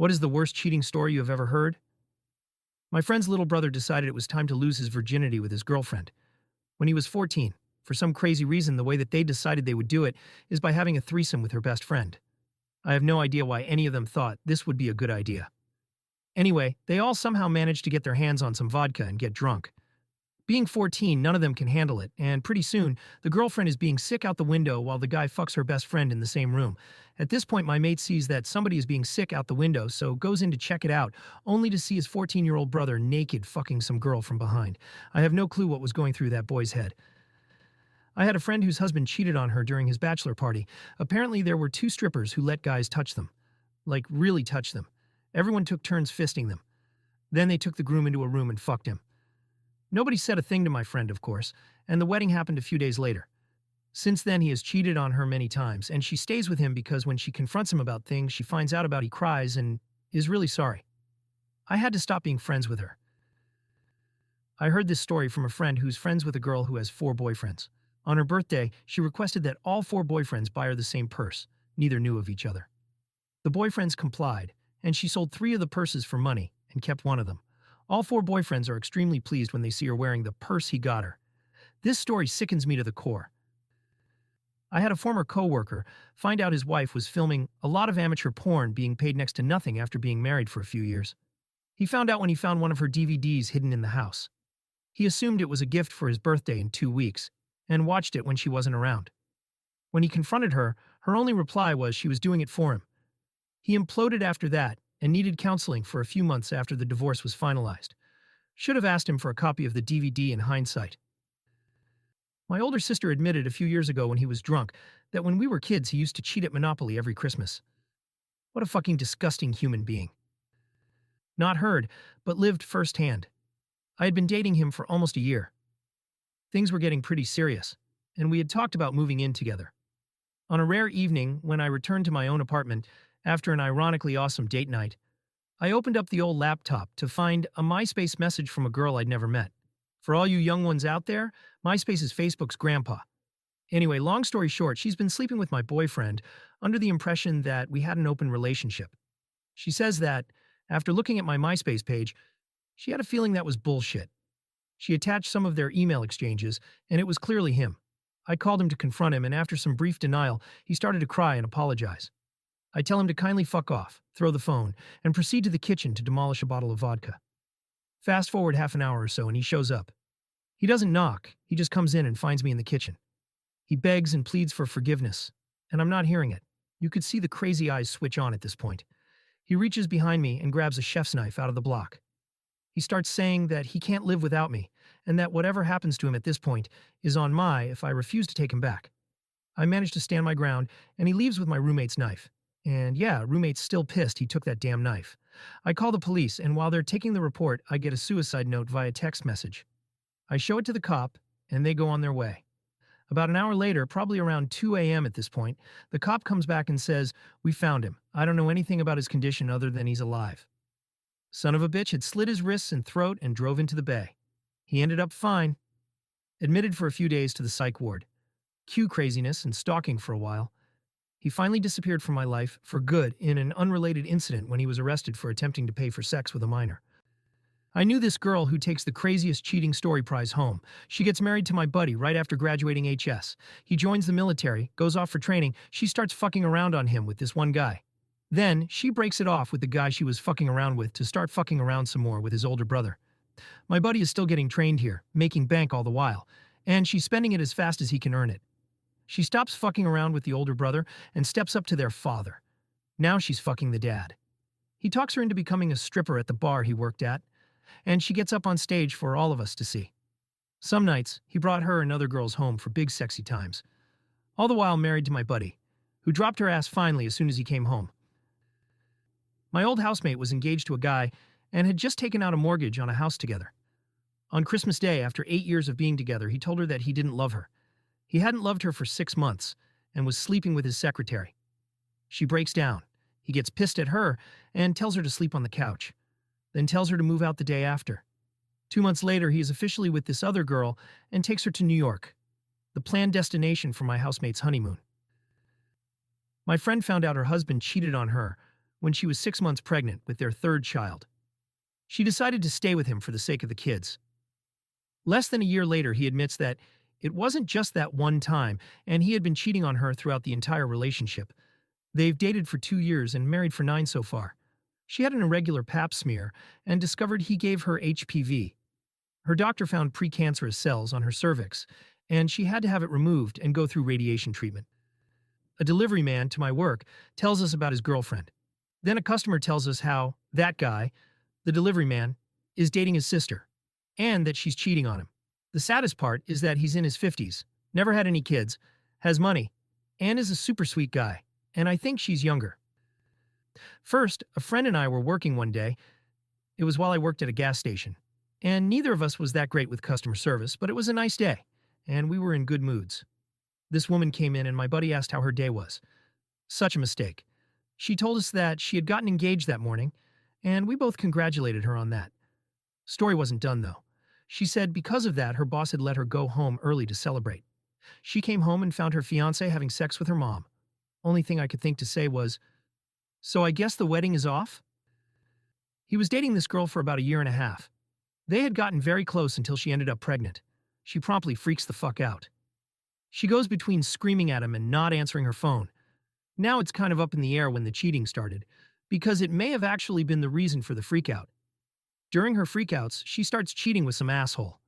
What is the worst cheating story you have ever heard? My friend's little brother decided it was time to lose his virginity with his girlfriend. When he was 14, for some crazy reason, the way that they decided they would do it is by having a threesome with her best friend. I have no idea why any of them thought this would be a good idea. Anyway, they all somehow managed to get their hands on some vodka and get drunk. Being 14, none of them can handle it, and pretty soon, the girlfriend is being sick out the window while the guy fucks her best friend in the same room. At this point, my mate sees that somebody is being sick out the window, so goes in to check it out, only to see his 14-year-old brother naked fucking some girl from behind. I have no clue what was going through that boy's head. I had a friend whose husband cheated on her during his bachelor party. Apparently, there were two strippers who let guys touch them. Like, really touch them. Everyone took turns fisting them. Then they took the groom into a room and fucked him. Nobody said a thing to my friend, of course, and the wedding happened a few days later. Since then, he has cheated on her many times, and she stays with him because when she confronts him about things she finds out about, he cries and is really sorry. I had to stop being friends with her. I heard this story from a friend who's friends with a girl who has 4 boyfriends. On her birthday, she requested that all 4 boyfriends buy her the same purse. Neither knew of each other. The boyfriends complied, and she sold 3 of the purses for money and kept one of them. All 4 boyfriends are extremely pleased when they see her wearing the purse he got her. This story sickens me to the core. I had a former coworker find out his wife was filming a lot of amateur porn being paid next to nothing after being married for a few years. He found out when he found one of her DVDs hidden in the house. He assumed it was a gift for his birthday in 2 weeks and watched it when she wasn't around. When he confronted her, her only reply was she was doing it for him. He imploded after that and needed counseling for a few months after the divorce was finalized. Should have asked him for a copy of the DVD in hindsight. My older sister admitted a few years ago when he was drunk that when we were kids he used to cheat at Monopoly every Christmas. What a fucking disgusting human being. Not heard, but lived firsthand. I had been dating him for almost a year. Things were getting pretty serious, and we had talked about moving in together. On a rare evening, when I returned to my own apartment after an ironically awesome date night, I opened up the old laptop to find a MySpace message from a girl I'd never met. For all you young ones out there, MySpace is Facebook's grandpa. Anyway, long story short, she's been sleeping with my boyfriend under the impression that we had an open relationship. She says that, after looking at my MySpace page, she had a feeling that was bullshit. She attached some of their email exchanges, and it was clearly him. I called him to confront him, and after some brief denial, he started to cry and apologize. I tell him to kindly fuck off, throw the phone, and proceed to the kitchen to demolish a bottle of vodka. Fast forward half an hour or so and he shows up. He doesn't knock, he just comes in and finds me in the kitchen. He begs and pleads for forgiveness, and I'm not hearing it. You could see the crazy eyes switch on at this point. He reaches behind me and grabs a chef's knife out of the block. He starts saying that he can't live without me, and that whatever happens to him at this point is on my if I refuse to take him back. I manage to stand my ground, and he leaves with my roommate's knife. And yeah, roommate's still pissed he took that damn knife. I call the police, and while they're taking the report, I get a suicide note via text message. I show it to the cop, and they go on their way. About an hour later, probably around 2 a.m. at this point, the cop comes back and says, "We found him. I don't know anything about his condition other than he's alive." Son of a bitch had slit his wrists and throat and drove into the bay. He ended up fine. Admitted for a few days to the psych ward. Cue craziness and stalking for a while. He finally disappeared from my life for good in an unrelated incident when he was arrested for attempting to pay for sex with a minor. I knew this girl who takes the craziest cheating story prize home. She gets married to my buddy right after graduating HS. He joins the military, goes off for training. She starts fucking around on him with this one guy. Then, she breaks it off with the guy she was fucking around with to start fucking around some more with his older brother. My buddy is still getting trained here, making bank all the while, and she's spending it as fast as he can earn it. She stops fucking around with the older brother and steps up to their father. Now she's fucking the dad. He talks her into becoming a stripper at the bar he worked at, and she gets up on stage for all of us to see. Some nights, he brought her and other girls home for big sexy times, all the while married to my buddy, who dropped her ass finally as soon as he came home. My old housemate was engaged to a guy and had just taken out a mortgage on a house together. On Christmas Day, after 8 years of being together, he told her that he didn't love her. He hadn't loved her for 6 months and was sleeping with his secretary. She breaks down. He gets pissed at her and tells her to sleep on the couch, then tells her to move out the day after. 2 months later, he is officially with this other girl and takes her to New York, the planned destination for my housemate's honeymoon. My friend found out her husband cheated on her when she was 6 months pregnant with their third child. She decided to stay with him for the sake of the kids. Less than a year later, he admits that it wasn't just that one time, and he had been cheating on her throughout the entire relationship. They've dated for 2 years and married for 9 so far. She had an irregular pap smear and discovered he gave her HPV. Her doctor found precancerous cells on her cervix, and she had to have it removed and go through radiation treatment. A delivery man to my work tells us about his girlfriend. Then a customer tells us how that guy, the delivery man, is dating his sister, and that she's cheating on him. The saddest part is that he's in his 50s, never had any kids, has money, and is a super sweet guy, and I think she's younger. First, a friend and I were working one day. It was while I worked at a gas station, and neither of us was that great with customer service, but it was a nice day, and we were in good moods. This woman came in and my buddy asked how her day was. Such a mistake. She told us that she had gotten engaged that morning, and we both congratulated her on that. Story wasn't done, though. She said because of that, her boss had let her go home early to celebrate. She came home and found her fiancé having sex with her mom. Only thing I could think to say was, "So I guess the wedding is off?" He was dating this girl for about a year and a half. They had gotten very close until she ended up pregnant. She promptly freaks the fuck out. She goes between screaming at him and not answering her phone. Now it's kind of up in the air when the cheating started, because it may have actually been the reason for the freakout. During her freakouts, she starts cheating with some asshole.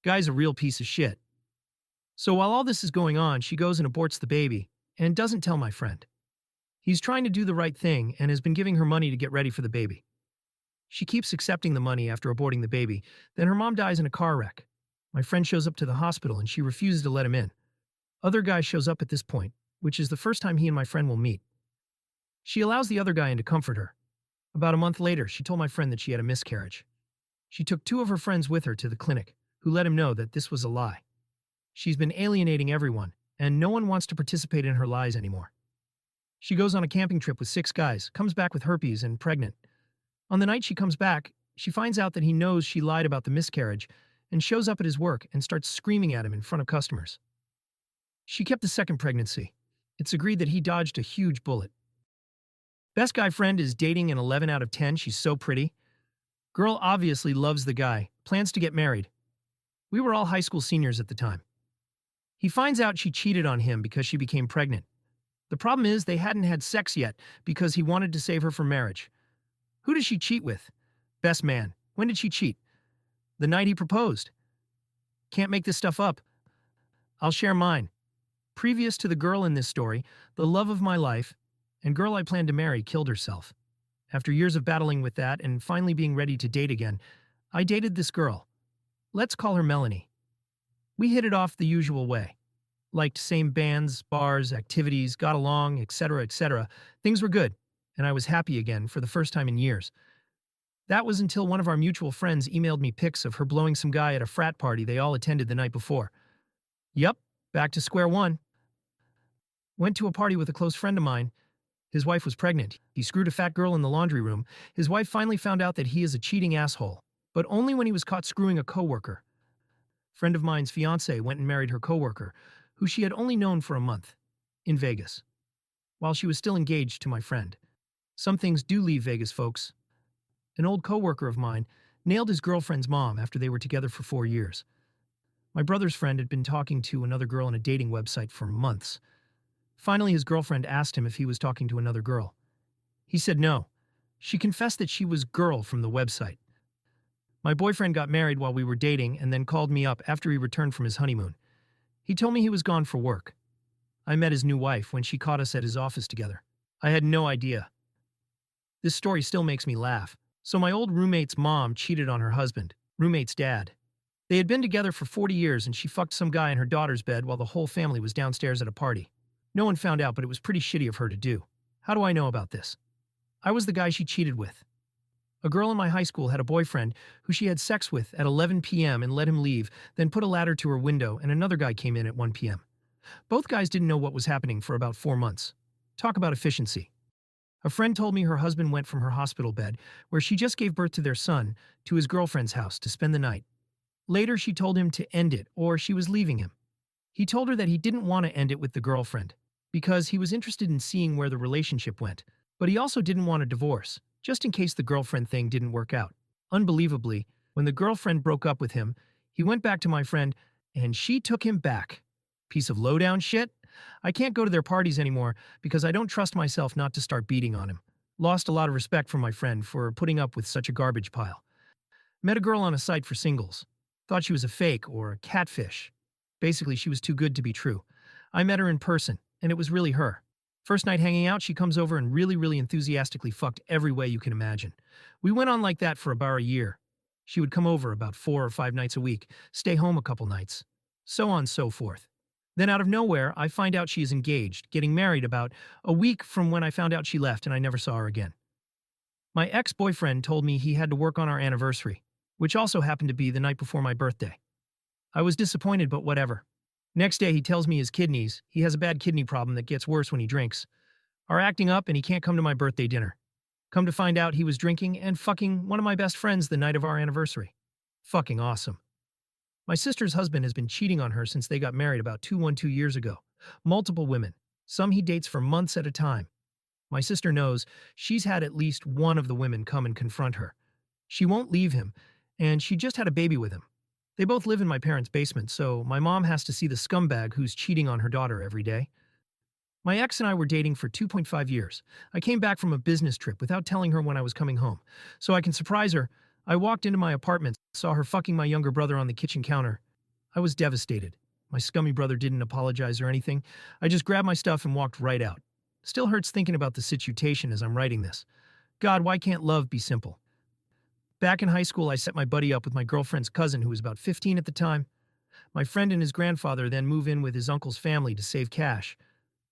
Guy's a real piece of shit. So while all this is going on, she goes and aborts the baby, and doesn't tell my friend. He's trying to do the right thing and has been giving her money to get ready for the baby. She keeps accepting the money after aborting the baby, then her mom dies in a car wreck. My friend shows up to the hospital and she refuses to let him in. Other guy shows up at this point, which is the first time he and my friend will meet. She allows the other guy in to comfort her. About a month later, she told my friend that she had a miscarriage. She took 2 of her friends with her to the clinic, who let him know that this was a lie. She's been alienating everyone, and no one wants to participate in her lies anymore. She goes on a camping trip with 6 guys, comes back with herpes and pregnant. On the night she comes back, she finds out that he knows she lied about the miscarriage and shows up at his work and starts screaming at him in front of customers. She kept the second pregnancy. It's agreed that he dodged a huge bullet. Best guy friend is dating an 11 out of 10. She's so pretty. Girl obviously loves the guy, plans to get married. We were all high school seniors at the time. He finds out she cheated on him because she became pregnant. The problem is they hadn't had sex yet because he wanted to save her for marriage. Who does she cheat with? Best man. When did she cheat? The night he proposed. Can't make this stuff up. I'll share mine. Previous to the girl in this story, the love of my life, and girl I planned to marry killed herself. After years of battling with that and finally being ready to date again, I dated this girl. Let's call her Melanie. We hit it off the usual way. Liked same bands, bars, activities, got along, etc., etc. Things were good, and I was happy again for the first time in years. That was until one of our mutual friends emailed me pics of her blowing some guy at a frat party they all attended the night before. Yup, back to square one. Went to a party with a close friend of mine. His wife was pregnant. He screwed a fat girl in the laundry room. His wife finally found out that he is a cheating asshole, but only when he was caught screwing a coworker. Friend of mine's fiancé went and married her coworker, who she had only known for a month, in Vegas, while she was still engaged to my friend. Some things do leave Vegas, folks. An old coworker of mine nailed his girlfriend's mom after they were together for 4 years. My brother's friend had been talking to another girl on a dating website for months. Finally, his girlfriend asked him if he was talking to another girl. He said no. She confessed that she was girl from the website. My boyfriend got married while we were dating and then called me up after he returned from his honeymoon. He told me he was gone for work. I met his new wife when she caught us at his office together. I had no idea. This story still makes me laugh. So my old roommate's mom cheated on her husband, roommate's dad. They had been together for 40 years and she fucked some guy in her daughter's bed while the whole family was downstairs at a party. No one found out, but it was pretty shitty of her to do. How do I know about this? I was the guy she cheated with. A girl in my high school had a boyfriend who she had sex with at 11 p.m. and let him leave, then put a ladder to her window and another guy came in at 1 p.m. Both guys didn't know what was happening for about 4 months. Talk about efficiency. A friend told me her husband went from her hospital bed, where she just gave birth to their son, to his girlfriend's house to spend the night. Later, she told him to end it, or she was leaving him. He told her that he didn't want to end it with the girlfriend, because he was interested in seeing where the relationship went. But he also didn't want a divorce, just in case the girlfriend thing didn't work out. Unbelievably, when the girlfriend broke up with him, he went back to my friend, and she took him back. Piece of lowdown shit? I can't go to their parties anymore because I don't trust myself not to start beating on him. Lost a lot of respect from my friend for putting up with such a garbage pile. Met a girl on a site for singles. Thought she was a fake or a catfish. Basically, she was too good to be true. I met her in person, and it was really her. First night hanging out, she comes over and really enthusiastically fucked every way you can imagine. We went on like that for about a year. She would come over about 4 or 5 nights a week, stay home a couple nights, so on and so forth. Then out of nowhere, I find out she is engaged, getting married about a week from when I found out she left and I never saw her again. My ex-boyfriend told me he had to work on our anniversary, which also happened to be the night before my birthday. I was disappointed, but whatever. Next day, he tells me his kidneys, he has a bad kidney problem that gets worse when he drinks, are acting up and he can't come to my birthday dinner. Come to find out he was drinking and fucking one of my best friends the night of our anniversary. Fucking awesome. My sister's husband has been cheating on her since they got married about 2 years ago. Multiple women. Some he dates for months at a time. My sister knows she's had at least one of the women come and confront her. She won't leave him, and she just had a baby with him. They both live in my parents' basement, so my mom has to see the scumbag who's cheating on her daughter every day. My ex and I were dating for 2.5 years. I came back from a business trip without telling her when I was coming home. So I can surprise her, I walked into my apartment, saw her fucking my younger brother on the kitchen counter. I was devastated. My scummy brother didn't apologize or anything. I just grabbed my stuff and walked right out. Still hurts thinking about the situation as I'm writing this. God, why can't love be simple? Back in high school, I set my buddy up with my girlfriend's cousin, who was about 15 at the time. My friend and his grandfather then move in with his uncle's family to save cash.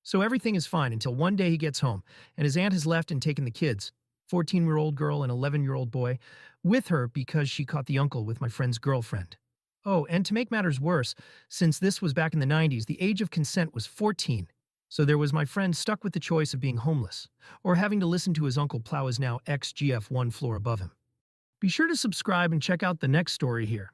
So everything is fine until one day he gets home, and his aunt has left and taken the kids, 14-year-old girl and 11-year-old boy, with her because she caught the uncle with my friend's girlfriend. Oh, and to make matters worse, since this was back in the 90s, the age of consent was 14. So there was my friend stuck with the choice of being homeless, or having to listen to his uncle plow his now ex-GF one floor above him. Be sure to subscribe and check out the next story here.